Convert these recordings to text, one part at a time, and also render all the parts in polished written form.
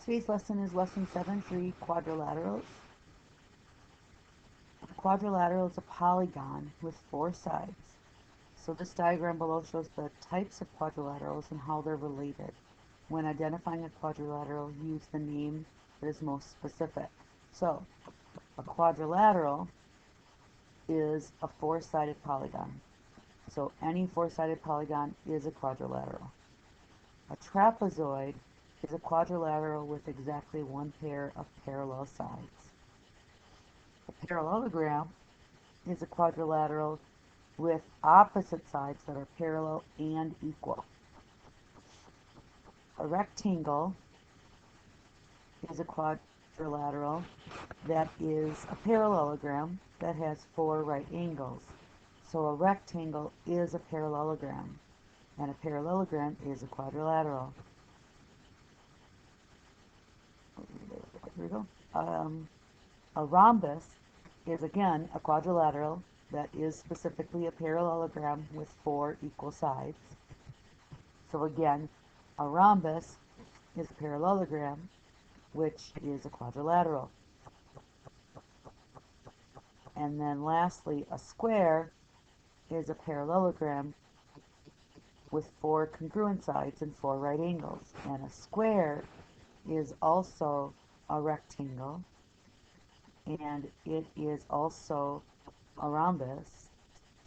Today's lesson is lesson 7-3, quadrilaterals. A quadrilateral is a polygon with four sides. So this diagram below shows the types of quadrilaterals and how they're related. When identifying a quadrilateral, use the name that is most specific. So a quadrilateral is a four-sided polygon. So any four-sided polygon is a quadrilateral. A trapezoid is a quadrilateral with exactly one pair of parallel sides. A parallelogram is a quadrilateral with opposite sides that are parallel and equal. A rectangle is a quadrilateral that is a parallelogram that has four right angles. So a rectangle is a parallelogram, and a parallelogram is a quadrilateral. Here we go. A rhombus is again a quadrilateral that is specifically a parallelogram with four equal sides. So again, a rhombus is a parallelogram, which is a quadrilateral. And then lastly, a square is a parallelogram with four congruent sides and four right angles. And a square is also a rectangle, and it is also a rhombus,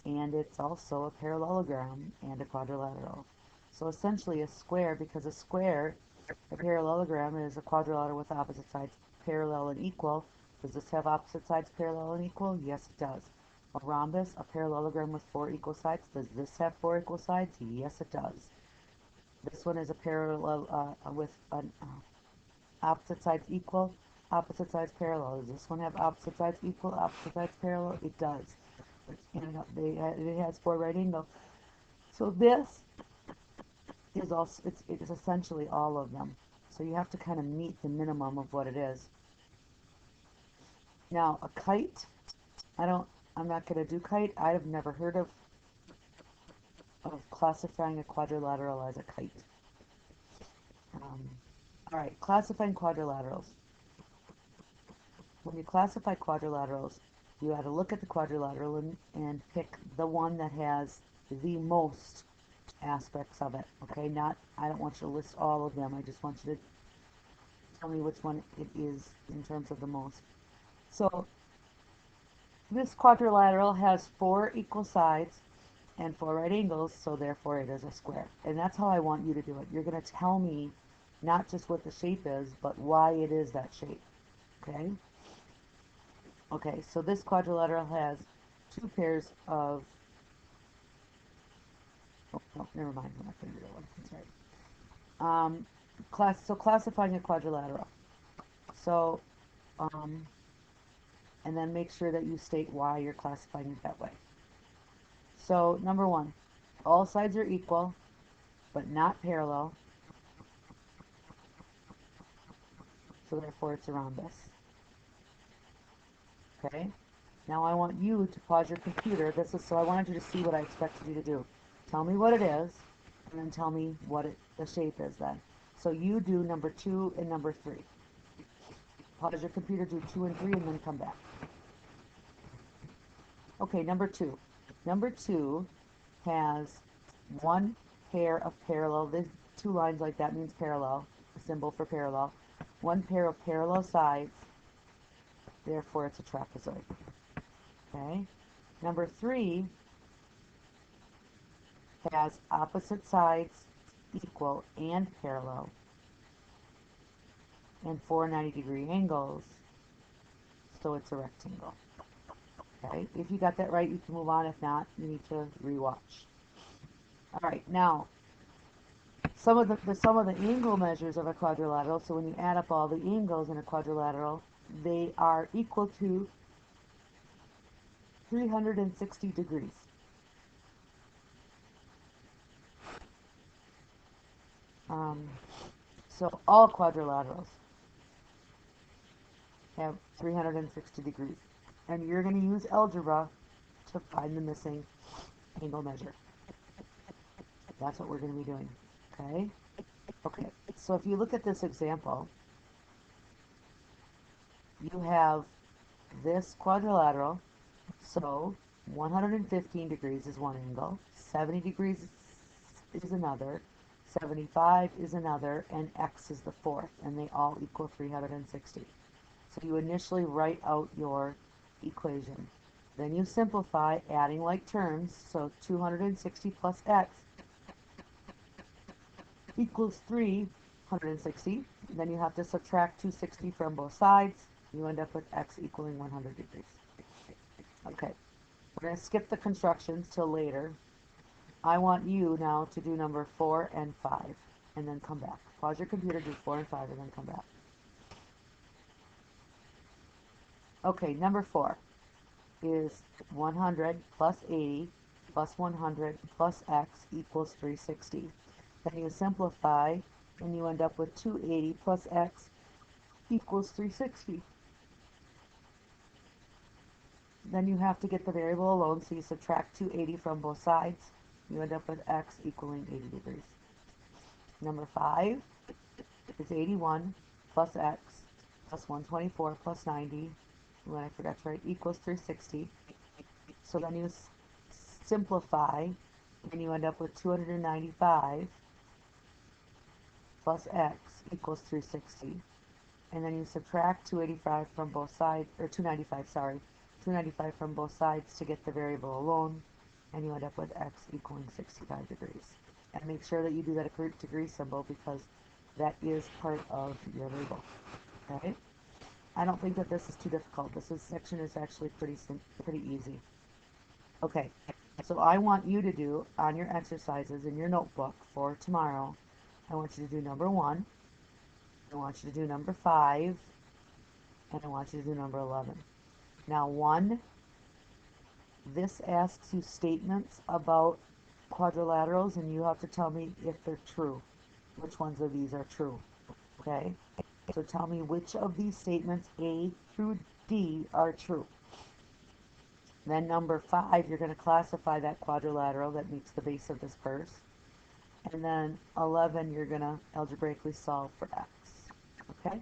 and it's also a parallelogram and a quadrilateral. So essentially a square, because a parallelogram is a quadrilateral with opposite sides parallel and equal. Does this have opposite sides parallel and equal? Yes, it does. A rhombus, a parallelogram with four equal sides. Does this have four equal sides? Yes, it does. This one is a parallel with opposite sides equal, opposite sides parallel. Does this one have opposite sides equal, opposite sides parallel? It does. It has four right angles. So this is also, it's essentially all of them. So you have to kind of meet the minimum of what it is. Now a kite, I'm not going to do kite. I've never heard of classifying a quadrilateral as a kite. All right, classifying quadrilaterals. When you classify quadrilaterals, you have to look at the quadrilateral and pick the one that has the most aspects of it. Okay, I don't want you to list all of them. I just want you to tell me which one it is in terms of the most. So this quadrilateral has four equal sides and four right angles, so therefore it is a square. And that's how I want you to do it. You're going to tell me not just what the shape is, but why it is that shape. Okay? Okay, so this quadrilateral has two pairs of, oh, never mind, I'm not going to do that one. That's right. So classifying a quadrilateral. So, and then make sure that you state why you're classifying it that way. So, number one, all sides are equal, but not parallel. So therefore it's a rhombus. Okay? Now I want you to pause your computer. So I wanted you to see what I expected you to do. Tell me what it is, and then tell me what the shape is then. So you do number 2 and number 3. Pause your computer, do 2 and 3, and then come back. Okay, number 2. Number 2 has one pair of parallel, there's two lines like that means parallel, a symbol for parallel. One pair of parallel sides, therefore it's a trapezoid. Okay. Number 3 has opposite sides equal and parallel and four 90-degree angles, so it's a rectangle. Okay, if you got that right, you can move on. If not, you need to rewatch. All right, now some of the angle measures of a quadrilateral. So when you add up all the angles in a quadrilateral, they are equal to 360 degrees. So all quadrilaterals have 360 degrees. And you're going to use algebra to find the missing angle measure. That's what we're going to be doing. Okay? Okay, so if you look at this example, you have this quadrilateral, so 115 degrees is one angle, 70 degrees is another, 75 is another, and x is the fourth, and they all equal 360. So you initially write out your equation. Then you simplify, adding like terms, so 260 plus x equals 360. Then you have to subtract 260 from both sides. You end up with x equaling 100 degrees. Okay, we're going to skip the constructions till later. I want you now to do number 4 and 5, and then come back. Pause your computer, do 4 and 5, and then come back. Okay, number 4 is 100 plus 80 plus 100 plus x equals 360. Then you simplify, and you end up with 280 plus x equals 360. Then you have to get the variable alone, so you subtract 280 from both sides. You end up with x equaling 80 degrees. Number 5 is 81 plus x plus 124 plus 90, when I forgot to write, equals 360. So then you simplify, and you end up with 295 plus x equals 360. And then you subtract 285 from both sides, or 295, sorry, 295 from both sides to get the variable alone, and you end up with x equaling 65 degrees. And make sure that you do that degree symbol, because that is part of your label. Okay? I don't think that this is too difficult. This section is actually pretty easy. Okay, so I want you to do on your exercises in your notebook for tomorrow, I want you to do number 1, I want you to do number 5, and I want you to do number 11. Now 1, this asks you statements about quadrilaterals, and you have to tell me if they're true. Which ones of these are true? Okay? So tell me which of these statements, A through D, are true. Then number 5, you're going to classify that quadrilateral that meets the base of this curve. And then 11, you're going to algebraically solve for x. Okay?